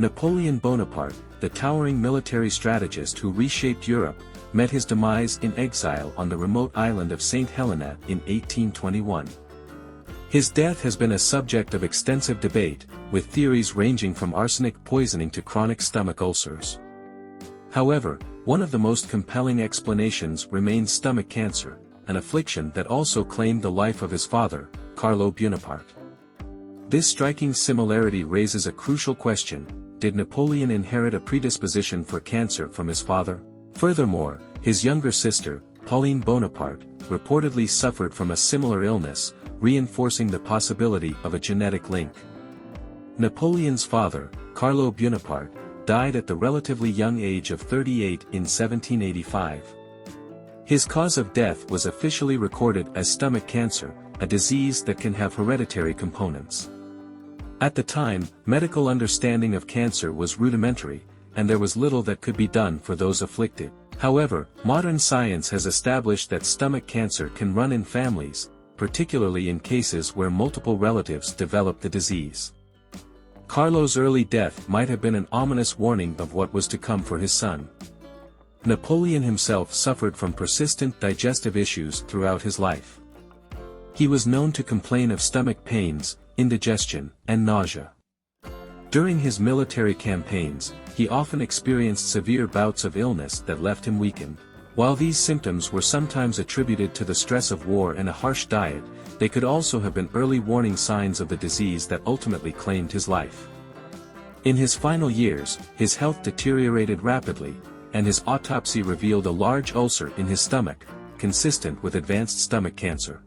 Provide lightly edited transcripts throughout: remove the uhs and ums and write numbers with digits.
Napoleon Bonaparte, the towering military strategist who reshaped Europe, met his demise in exile on the remote island of Saint Helena in 1821. His death has been a subject of extensive debate, with theories ranging from arsenic poisoning to chronic stomach ulcers. However, one of the most compelling explanations remains stomach cancer, an affliction that also claimed the life of his father, Carlo Buonaparte. This striking similarity raises a crucial question: did Napoleon inherit a predisposition for cancer from his father? Furthermore, his younger sister, Pauline Bonaparte, reportedly suffered from a similar illness, reinforcing the possibility of a genetic link. Napoleon's father, Carlo Buonaparte, died at the relatively young age of 38 in 1785. His cause of death was officially recorded as stomach cancer, a disease that can have hereditary components. At the time, medical understanding of cancer was rudimentary, and there was little that could be done for those afflicted. However, modern science has established that stomach cancer can run in families, particularly in cases where multiple relatives develop the disease. Carlo's early death might have been an ominous warning of what was to come for his son. Napoleon himself suffered from persistent digestive issues throughout his life. He was known to complain of stomach pains, indigestion, and nausea. During his military campaigns, he often experienced severe bouts of illness that left him weakened. While these symptoms were sometimes attributed to the stress of war and a harsh diet, they could also have been early warning signs of the disease that ultimately claimed his life. In his final years, his health deteriorated rapidly, and his autopsy revealed a large ulcer in his stomach, consistent with advanced stomach cancer.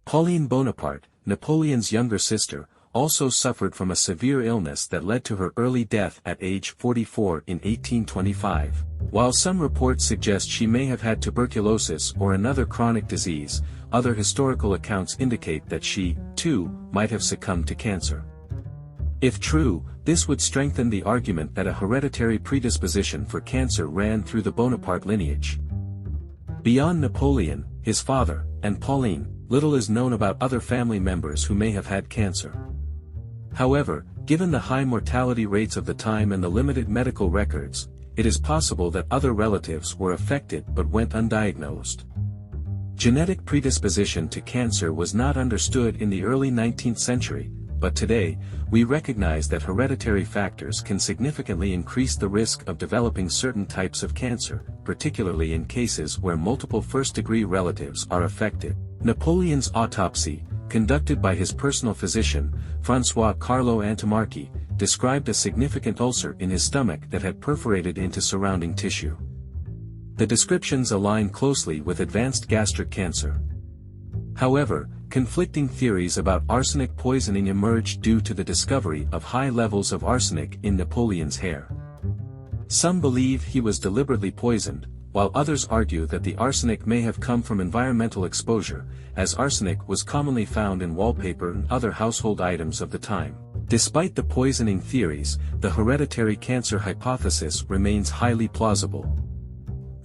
Pauline Bonaparte, Napoleon's younger sister, also suffered from a severe illness that led to her early death at age 44 in 1825. While some reports suggest she may have had tuberculosis or another chronic disease, other historical accounts indicate that she, too, might have succumbed to cancer. If true, this would strengthen the argument that a hereditary predisposition for cancer ran through the Bonaparte lineage. Beyond Napoleon, his father, and Pauline, little is known about other family members who may have had cancer. However, given the high mortality rates of the time and the limited medical records, it is possible that other relatives were affected but went undiagnosed. Genetic predisposition to cancer was not understood in the early 19th century, but today, we recognize that hereditary factors can significantly increase the risk of developing certain types of cancer, particularly in cases where multiple first-degree relatives are affected. Napoleon's autopsy, conducted by his personal physician, François Carlo Antimarchi, described a significant ulcer in his stomach that had perforated into surrounding tissue. The descriptions align closely with advanced gastric cancer. However, conflicting theories about arsenic poisoning emerged due to the discovery of high levels of arsenic in Napoleon's hair. Some believe he was deliberately poisoned, while others argue that the arsenic may have come from environmental exposure, as arsenic was commonly found in wallpaper and other household items of the time. Despite the poisoning theories, the hereditary cancer hypothesis remains highly plausible.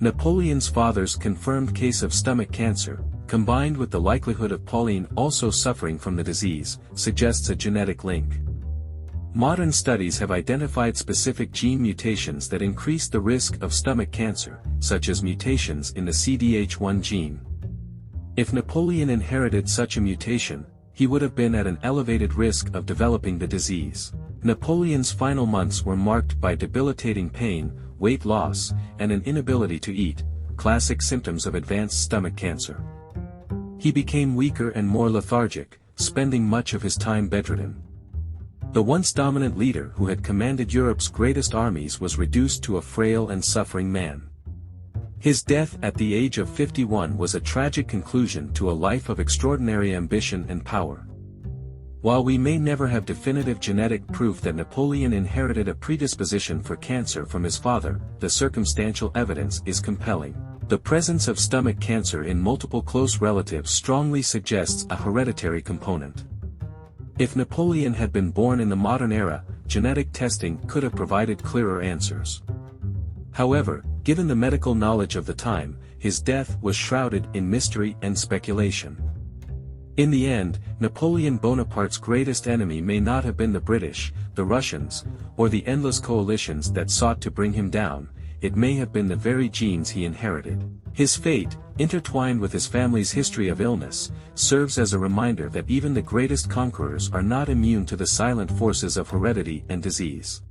Napoleon's father's confirmed case of stomach cancer, combined with the likelihood of Pauline also suffering from the disease, suggests a genetic link. Modern studies have identified specific gene mutations that increase the risk of stomach cancer, such as mutations in the CDH1 gene. If Napoleon inherited such a mutation, he would have been at an elevated risk of developing the disease. Napoleon's final months were marked by debilitating pain, weight loss, and an inability to eat, classic symptoms of advanced stomach cancer. He became weaker and more lethargic, spending much of his time bedridden. The once dominant leader who had commanded Europe's greatest armies was reduced to a frail and suffering man. His death at the age of 51 was a tragic conclusion to a life of extraordinary ambition and power. While we may never have definitive genetic proof that Napoleon inherited a predisposition for cancer from his father, the circumstantial evidence is compelling. The presence of stomach cancer in multiple close relatives strongly suggests a hereditary component. If Napoleon had been born in the modern era, genetic testing could have provided clearer answers. However, given the medical knowledge of the time, his death was shrouded in mystery and speculation. In the end, Napoleon Bonaparte's greatest enemy may not have been the British, the Russians, or the endless coalitions that sought to bring him down, it may have been the very genes he inherited. His fate, intertwined with his family's history of illness, serves as a reminder that even the greatest conquerors are not immune to the silent forces of heredity and disease.